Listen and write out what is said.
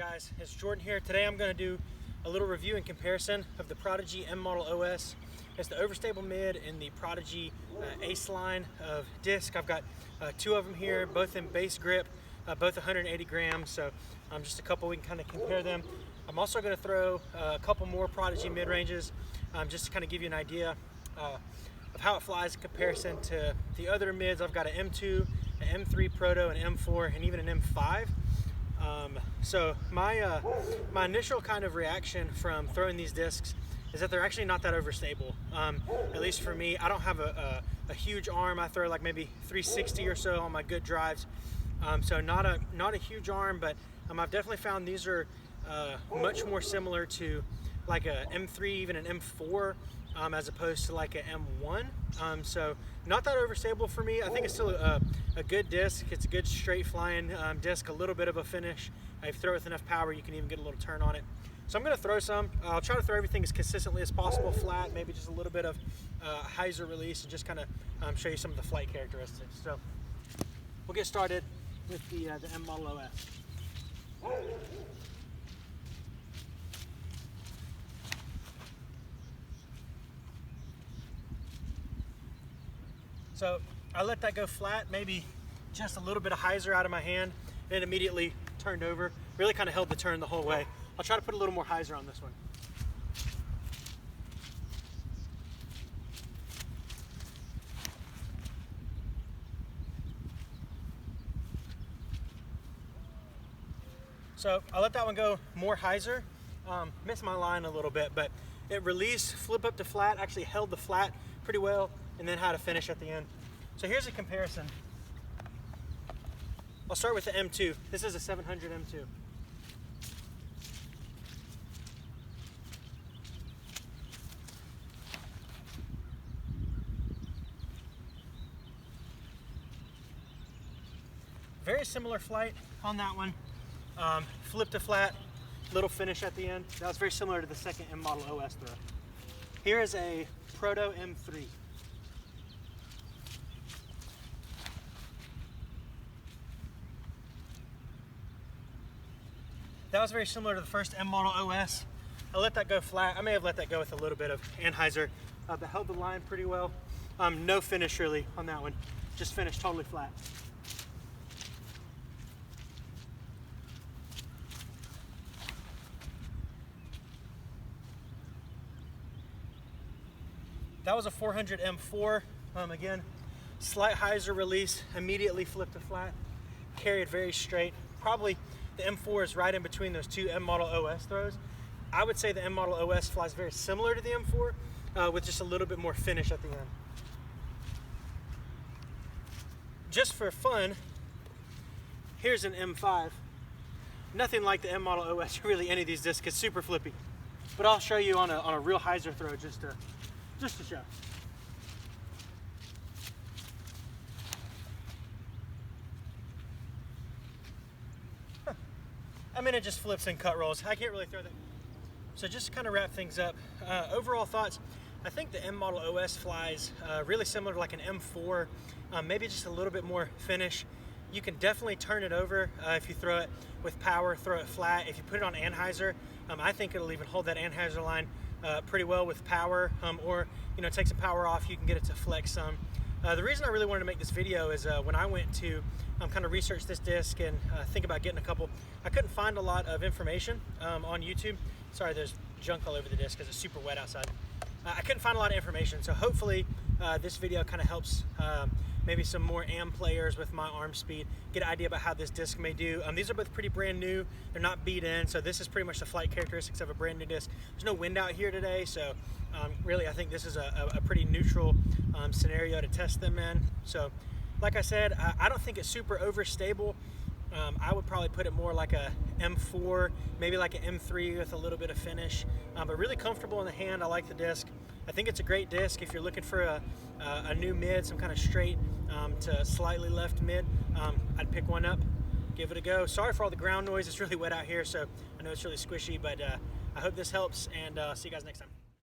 guys? It's Jordan here. Today I'm going to do a little review and comparison of the Prodigy M Model OS. It's the overstable mid in the Prodigy Ace line of disc. I've got two of them here, both in base grip, both 180 grams, so just a couple we can kind of compare them. I'm also going to throw a couple more Prodigy mid-ranges just to kind of give you an idea of how it flies in comparison to the other mids. I've got an M2, an M3 Proto, an M4, and even an M5. So my initial kind of reaction from throwing these discs is that they're actually not that overstable. At least for me, I don't have a huge arm. I throw like maybe 360 or so on my good drives. So not a huge arm, but I've definitely found these are much more similar to like a M3, even an M4, as opposed to like an M1. So not that overstable for me. I think it's still a good disc. It's a good straight flying disc, a little bit of a finish. If you throw it with enough power, you can even get a little turn on it. So I'm going to throw some. I'll try to throw everything as consistently as possible, flat, maybe just a little bit of hyzer release, and just kind of show you some of the flight characteristics. So we'll get started with the M Model OS. So I let that go flat, maybe just a little bit of hyzer out of my hand, and it immediately turned over. Really kind of held the turn the whole way. I'll try to put a little more hyzer on this one. So I let that one go more hyzer. Missed my line a little bit, but it released, flip up to flat, actually held the flat pretty well, and then had a finish at the end. So here's a comparison. I'll start with the M2. This is a 700 M2. Very similar flight on that one. Flip to flat, little finish at the end. That was very similar to the second M Model OS throw. Here is a Proto M3. That was very similar to the first M Model OS. I let that go flat. I may have let that go with a little bit of anhyzer, but held the line pretty well. No finish really on that one. Just finished totally flat. That was a 400 M4. Again, slight hyzer release, immediately flipped to flat, carried very straight. Probably the M4 is right in between those two M Model OS throws. I would say the M Model OS flies very similar to the M4 with just a little bit more finish at the end. Just for fun, here's an M5. Nothing like the M Model OS, really any of these discs. It's super flippy. But I'll show you on a real hyzer throw just to show. I mean, it just flips and cut rolls. I can't really throw that. So just to kind of wrap things up, overall thoughts, I think the M Model OS flies really similar to like an M4, maybe just a little bit more finish. You can definitely turn it over if you throw it with power, throw it flat. If you put it on anhyzer, I think it'll even hold that anhyzer line pretty well with power, or take some power off, you can get it to flex some. The reason I really wanted to make this video is when I went to kind of research this disc and think about getting a couple, I couldn't find a lot of information on YouTube. Sorry, there's junk all over the disc because it's super wet outside. I couldn't find a lot of information, so hopefully this video kind of helps maybe some more AM players with my arm speed get an idea about how this disc may do. These are both pretty brand new. They're not beat in, so this is pretty much the flight characteristics of a brand new disc. There's no wind out here today, so really I think this is a pretty neutral scenario to test them in. So like I said, I don't think it's super overstable. I would probably put it more like a M4, maybe like an M3 with a little bit of finish, but really comfortable in the hand. I like the disc. I think it's a great disc if you're looking for a new mid, some kind of straight to slightly left mid. I'd pick one up, give it a go. Sorry for all the ground noise. It's really wet out here, so I know it's really squishy, but I hope this helps, and see you guys next time.